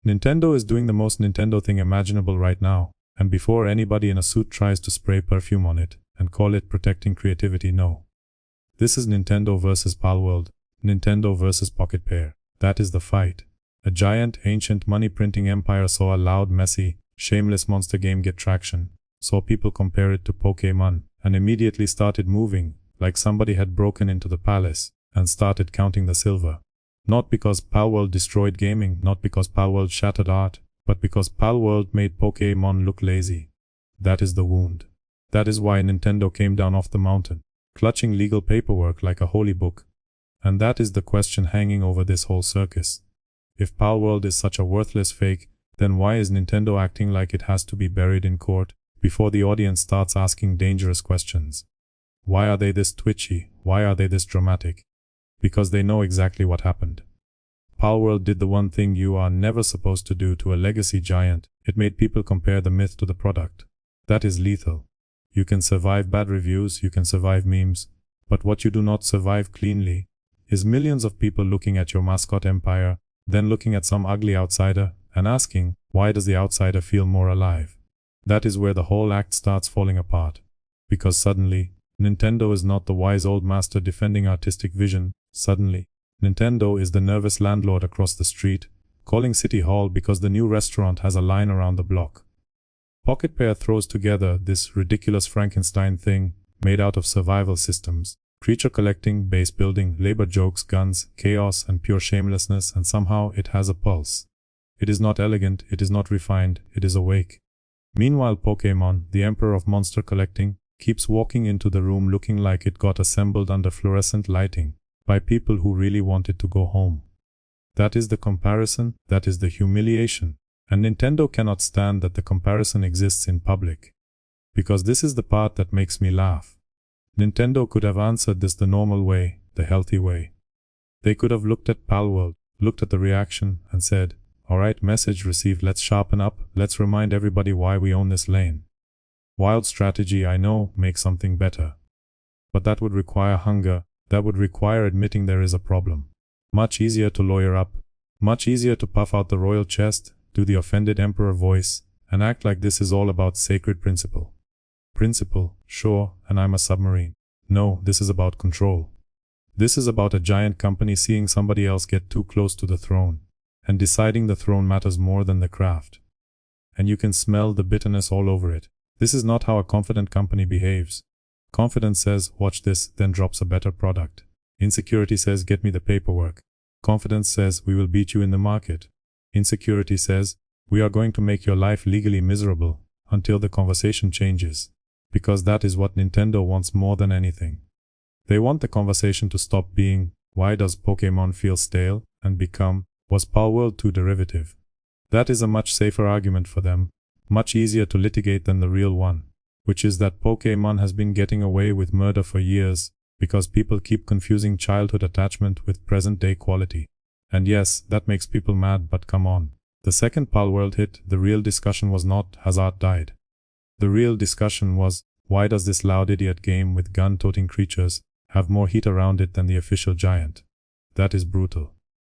Nintendo is doing the most Nintendo thing imaginable right now, and before anybody in a suit tries to spray perfume on it and call it protecting creativity, no. This is Nintendo versus Palworld, Nintendo versus Pocketpair. That is the fight. A giant, ancient money-printing empire saw a loud, messy, shameless monster game get traction, saw people compare it to Pokémon, and immediately started moving, like somebody had broken into the palace, and started counting the silver. Not because Palworld destroyed gaming, not because Palworld shattered art, but because Palworld made Pokémon look lazy. That is the wound. That is why Nintendo came down off the mountain, clutching legal paperwork like a holy book. And that is the question hanging over this whole circus. If Palworld is such a worthless fake, then why is Nintendo acting like it has to be buried in court before the audience starts asking dangerous questions? Why are they this twitchy? Why are they this dramatic? Because they know exactly what happened. Palworld did the one thing you are never supposed to do to a legacy giant. It made people compare the myth to the product. That is lethal. You can survive bad reviews, you can survive memes, but what you do not survive cleanly is millions of people looking at your mascot empire, then looking at some ugly outsider and asking, why does the outsider feel more alive? That is where the whole act starts falling apart. Because suddenly, Nintendo is not the wise old master defending artistic vision. Suddenly, Nintendo is the nervous landlord across the street, calling City Hall because the new restaurant has a line around the block. Pocketpair throws together this ridiculous Frankenstein thing made out of survival systems, creature collecting, base building, labor jokes, guns, chaos, and pure shamelessness, and somehow it has a pulse. It is not elegant, it is not refined, it is awake. Meanwhile, Pokémon, the emperor of monster collecting, keeps walking into the room looking like it got assembled under fluorescent lighting by people who really wanted to go home. That is the comparison, that is the humiliation. And Nintendo cannot stand that the comparison exists in public. Because this is the part that makes me laugh. Nintendo could have answered this the normal way, the healthy way. They could have looked at Palworld, looked at the reaction, and said, alright, message received, let's sharpen up, let's remind everybody why we own this lane. Wild strategy, I know, make something better. But that would require hunger, that would require admitting there is a problem. Much easier to lawyer up, much easier to puff out the royal chest, do the offended emperor voice, and act like this is all about sacred principle. Principle, sure, and I'm a submarine. No, this is about control. This is about a giant company seeing somebody else get too close to the throne, and deciding the throne matters more than the craft. And you can smell the bitterness all over it. This is not how a confident company behaves. Confidence says, watch this, then drops a better product. Insecurity says, get me the paperwork. Confidence says, we will beat you in the market. Insecurity says, we are going to make your life legally miserable until the conversation changes. Because that is what Nintendo wants more than anything. They want the conversation to stop being, why does Pokémon feel stale, and become, was Palworld too derivative? That is a much safer argument for them, much easier to litigate than the real one, which is that Pokémon has been getting away with murder for years, because people keep confusing childhood attachment with present-day quality. And yes, that makes people mad, but come on. The second Palworld hit, the real discussion was not, has art died? The real discussion was, why does this loud idiot game with gun-toting creatures have more heat around it than the official giant? That is brutal.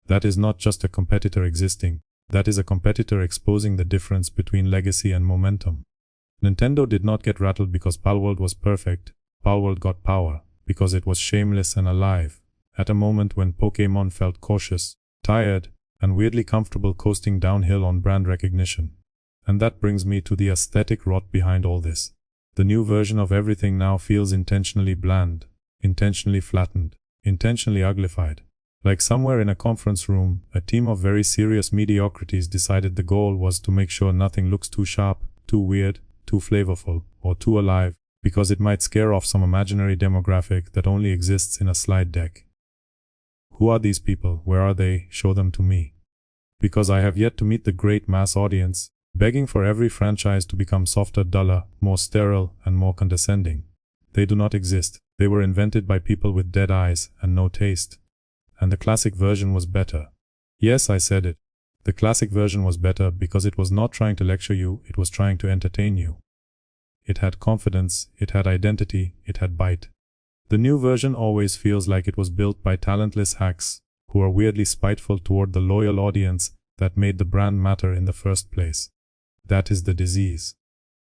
That is not just a competitor existing, that is a competitor exposing the difference between legacy and momentum. Nintendo did not get rattled because Palworld was perfect. Palworld got power because it was shameless and alive, at a moment when Pokémon felt cautious, tired, and weirdly comfortable coasting downhill on brand recognition. And that brings me to the aesthetic rot behind all this. The new version of everything now feels intentionally bland, intentionally flattened, intentionally uglified. Like somewhere in a conference room, a team of very serious mediocrities decided the goal was to make sure nothing looks too sharp, too weird, too flavorful, or too alive, because it might scare off some imaginary demographic that only exists in a slide deck. Who are these people? Where are they? Show them to me. Because I have yet to meet the great mass audience, begging for every franchise to become softer, duller, more sterile, and more condescending. They do not exist. They were invented by people with dead eyes and no taste. And the classic version was better. Yes, I said it. The classic version was better because it was not trying to lecture you, it was trying to entertain you. It had confidence, it had identity, it had bite. The new version always feels like it was built by talentless hacks, who are weirdly spiteful toward the loyal audience that made the brand matter in the first place. That is the disease.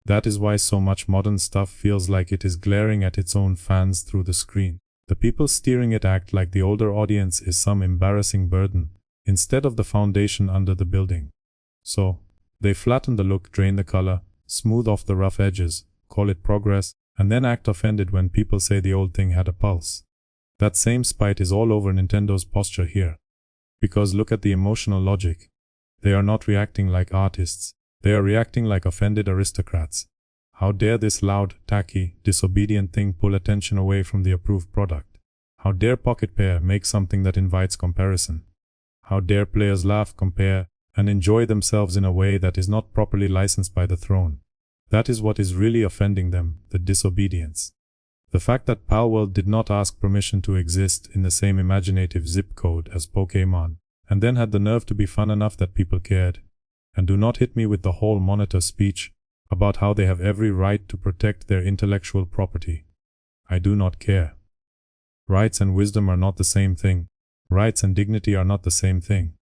That is why so much modern stuff feels like it is glaring at its own fans through the screen. The people steering it act like the older audience is some embarrassing burden, instead of the foundation under the building. So, they flatten the look, drain the color, smooth off the rough edges, call it progress, and then act offended when people say the old thing had a pulse. That same spite is all over Nintendo's posture here. Because look at the emotional logic. They are not reacting like artists, they are reacting like offended aristocrats. How dare this loud, tacky, disobedient thing pull attention away from the approved product? How dare Pocketpair make something that invites comparison? How dare players laugh, compare, and enjoy themselves in a way that is not properly licensed by the throne? That is what is really offending them, the disobedience. The fact that Palworld did not ask permission to exist in the same imaginative zip code as Pokémon, and then had the nerve to be fun enough that people cared. And do not hit me with the whole monitor speech about how they have every right to protect their intellectual property. I do not care. Rights and wisdom are not the same thing. Rights and dignity are not the same thing.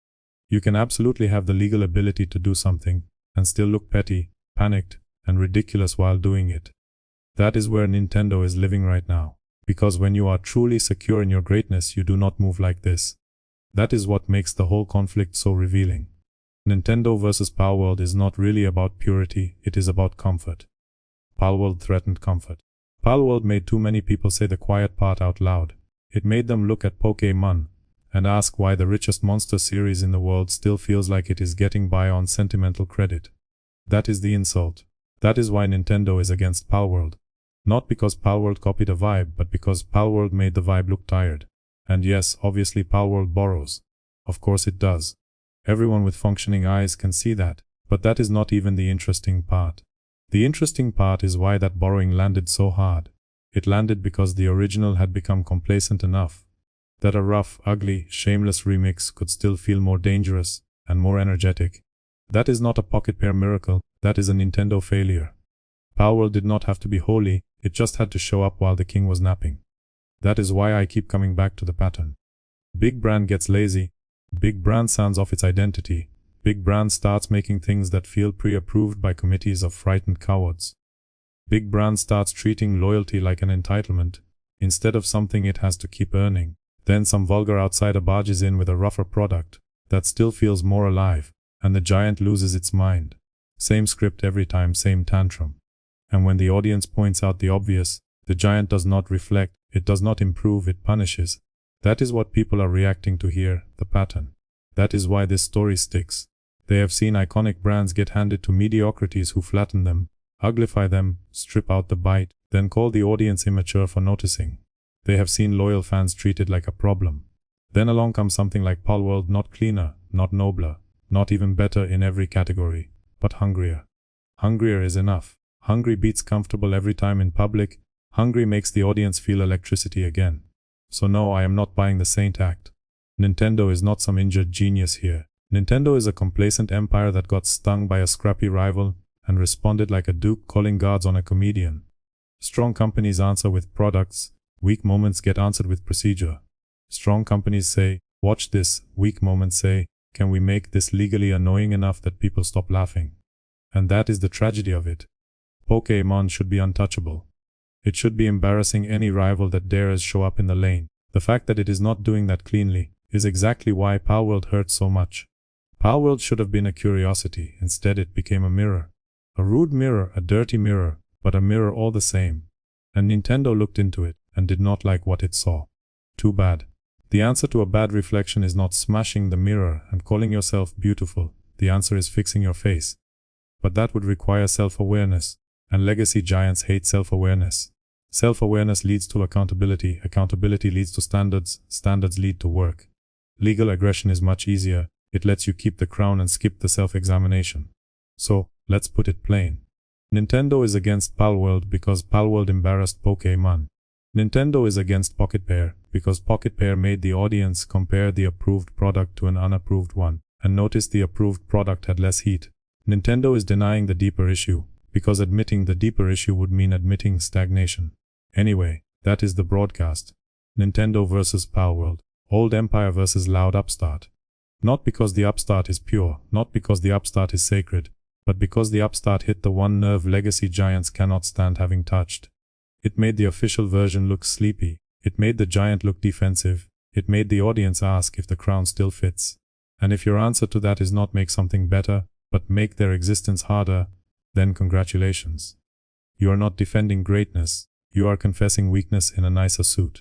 You can absolutely have the legal ability to do something, and still look petty, panicked, and ridiculous while doing it. That is where Nintendo is living right now. Because when you are truly secure in your greatness, you do not move like this. That is what makes the whole conflict so revealing. Nintendo versus Palworld is not really about purity, it is about comfort. Palworld threatened comfort. Palworld made too many people say the quiet part out loud. It made them look at Pokémon and ask why the richest monster series in the world still feels like it is getting by on sentimental credit. That is the insult. That is why Nintendo is against Palworld. Not because Palworld copied a vibe, but because Palworld made the vibe look tired. And yes, obviously Palworld borrows. Of course it does. Everyone with functioning eyes can see that, but that is not even the interesting part. The interesting part is why that borrowing landed so hard. It landed because the original had become complacent enough that a rough, ugly, shameless remix could still feel more dangerous and more energetic. That is not a Pocketpair miracle, that is a Nintendo failure. Palworld did not have to be holy, it just had to show up while the king was napping. That is why I keep coming back to the pattern. Big brand gets lazy. Big brand sounds off its identity. Big brand starts making things that feel pre-approved by committees of frightened cowards. Big brand starts treating loyalty like an entitlement, instead of something it has to keep earning. Then some vulgar outsider barges in with a rougher product that still feels more alive, and the giant loses its mind. Same script every time, same tantrum. And when the audience points out the obvious, the giant does not reflect, it does not improve, it punishes. That is what people are reacting to here, the pattern. That is why this story sticks. They have seen iconic brands get handed to mediocrities who flatten them, uglify them, strip out the bite, then call the audience immature for noticing. They have seen loyal fans treated like a problem. Then along comes something like Palworld, not cleaner, not nobler, not even better in every category, but hungrier. Hungrier is enough. Hungry beats comfortable every time in public. Hungry makes the audience feel electricity again. So no, I am not buying the saint act. Nintendo is not some injured genius here. Nintendo is a complacent empire that got stung by a scrappy rival and responded like a duke calling guards on a comedian. Strong companies answer with products, weak moments get answered with procedure. Strong companies say, watch this, weak moments say, can we make this legally annoying enough that people stop laughing? And that is the tragedy of it. Pokémon should be untouchable. It should be embarrassing any rival that dares show up in the lane. The fact that it is not doing that cleanly is exactly why Palworld hurts so much. Palworld should have been a curiosity, instead it became a mirror. A rude mirror, a dirty mirror, but a mirror all the same. And Nintendo looked into it and did not like what it saw. Too bad. The answer to a bad reflection is not smashing the mirror and calling yourself beautiful. The answer is fixing your face. But that would require self-awareness, and legacy giants hate self-awareness. Self-awareness leads to accountability, accountability leads to standards, standards lead to work. Legal aggression is much easier, it lets you keep the crown and skip the self-examination. So, let's put it plain. Nintendo is against Palworld because Palworld embarrassed Pokémon. Nintendo is against Pocketpair because Pocketpair made the audience compare the approved product to an unapproved one, and notice the approved product had less heat. Nintendo is denying the deeper issue, because admitting the deeper issue would mean admitting stagnation. Anyway, that is the broadcast. Nintendo versus Palworld. Old empire versus loud upstart. Not because the upstart is pure, not because the upstart is sacred, but because the upstart hit the one nerve legacy giants cannot stand having touched. It made the official version look sleepy. It made the giant look defensive. It made the audience ask if the crown still fits. And if your answer to that is not make something better, but make their existence harder, then congratulations. You are not defending greatness, you are confessing weakness in a nicer suit.